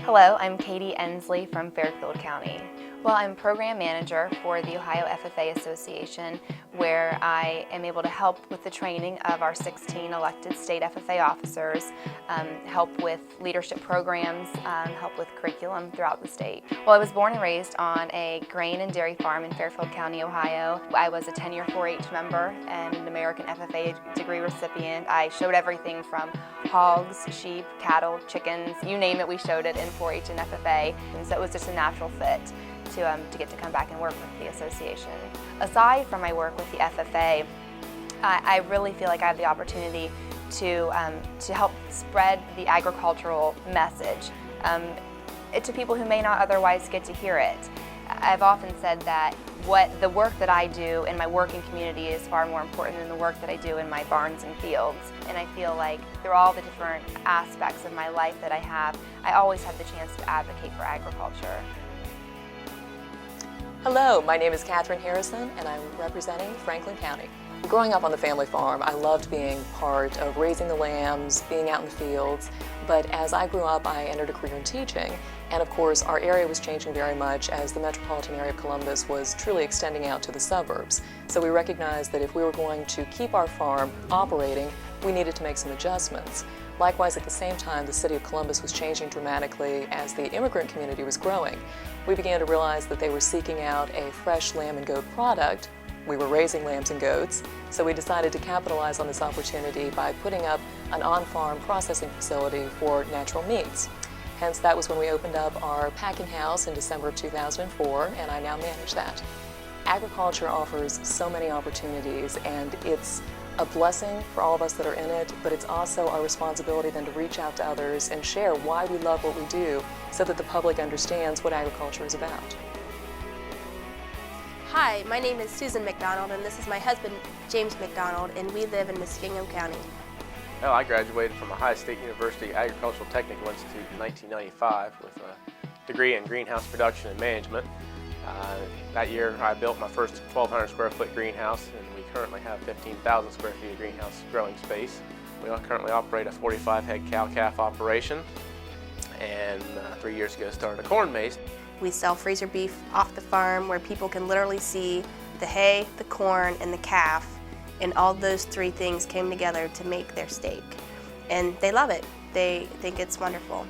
Hello, I'm Katie Ensley from Fairfield County. Well, I'm program manager for the Ohio FFA Association, where I am able to help with the training of our 16 elected state FFA officers, help with leadership programs, help with curriculum throughout the state. Well, I was born and raised on a grain and dairy farm in Fairfield County, Ohio. I was a 10-year 4-H member and an American FFA degree recipient. I showed everything from hogs, sheep, cattle, chickens, you name it, we showed it in 4-H and FFA, and so it was just a natural fit to get to come back and work with the association. Aside from my work with the FFA, I really feel like I have the opportunity to help spread the agricultural message to people who may not otherwise get to hear it. I've often said that the work that I do in my working community is far more important than the work that I do in my barns and fields. And I feel like through all the different aspects of my life that I have, I always have the chance to advocate for agriculture. Hello, my name is Katherine Harrison and I'm representing Franklin County. Growing up on the family farm, I loved being part of raising the lambs, being out in the fields, but as I grew up, I entered a career in teaching, and of course our area was changing very much as the metropolitan area of Columbus was truly extending out to the suburbs. So we recognized that if we were going to keep our farm operating, we needed to make some adjustments. Likewise, at the same time, the city of Columbus was changing dramatically as the immigrant community was growing. We began to realize that they were seeking out a fresh lamb and goat product. We were raising lambs and goats, so we decided to capitalize on this opportunity by putting up an on-farm processing facility for natural meats. Hence, that was when we opened up our packing house in December of 2004, and I now manage that. Agriculture offers so many opportunities, and it's a blessing for all of us that are in it, but it's also our responsibility then to reach out to others and share why we love what we do so that the public understands what agriculture is about. Hi, my name is Susan McDonald and this is my husband James McDonald, and we live in Muskingum County. Well, I graduated from Ohio State University Agricultural Technical Institute in 1995 with a degree in greenhouse production and management. That year I built my first 1,200 square foot greenhouse, and we currently have 15,000 square feet of greenhouse growing space. We currently operate a 45 head cow-calf operation, and 3 years ago started a corn maze. We sell freezer beef off the farm where people can literally see the hay, the corn, and the calf, and all those three things came together to make their steak. And they love it. They think it's wonderful.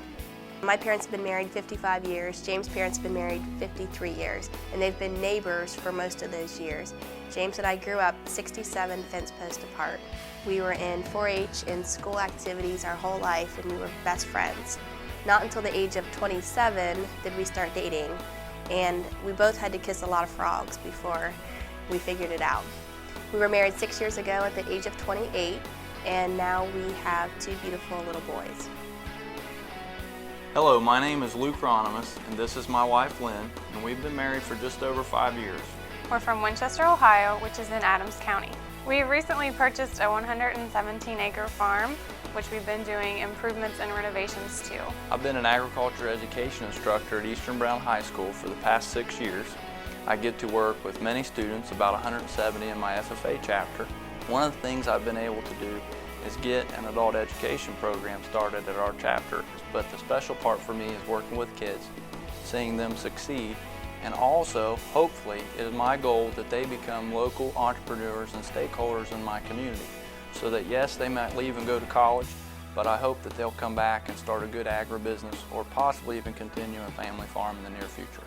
My parents have been married 55 years, James' parents have been married 53 years, and they've been neighbors for most of those years. James and I grew up 67 fence posts apart. We were in 4-H and school activities our whole life, and we were best friends. Not until the age of 27 did we start dating, and we both had to kiss a lot of frogs before we figured it out. We were married 6 years ago at the age of 28, and now we have 2 beautiful little boys. Hello, my name is Luke Rodimus, and this is my wife Lynn, and we've been married for just over 5 years. We're from Winchester, Ohio, which is in Adams County. We recently purchased a 117-acre farm, which we've been doing improvements and renovations to. I've been an agriculture education instructor at Eastern Brown High School for the past 6 years. I get to work with many students, about 170 in my FFA chapter. One of the things I've been able to do is get an adult education program started at our chapter, but the special part for me is working with kids, seeing them succeed, and also, hopefully, it is my goal that they become local entrepreneurs and stakeholders in my community, so that yes, they might leave and go to college, but I hope that they'll come back and start a good agribusiness or possibly even continue a family farm in the near future.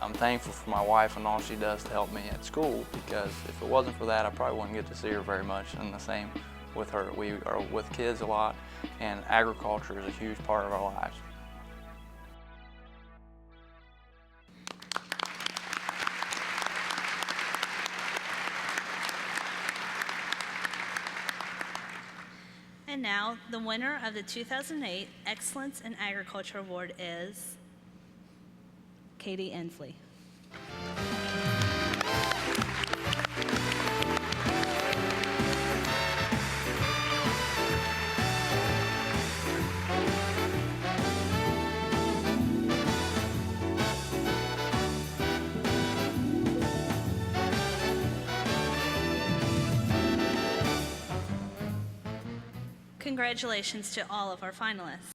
I'm thankful for my wife and all she does to help me at school, because if it wasn't for that, I probably wouldn't get to see her very much, and the same with her. We are with kids a lot, and agriculture is a huge part of our lives. And now, the winner of the 2008 Excellence in Agriculture Award is Katie Ensley. Congratulations to all of our finalists.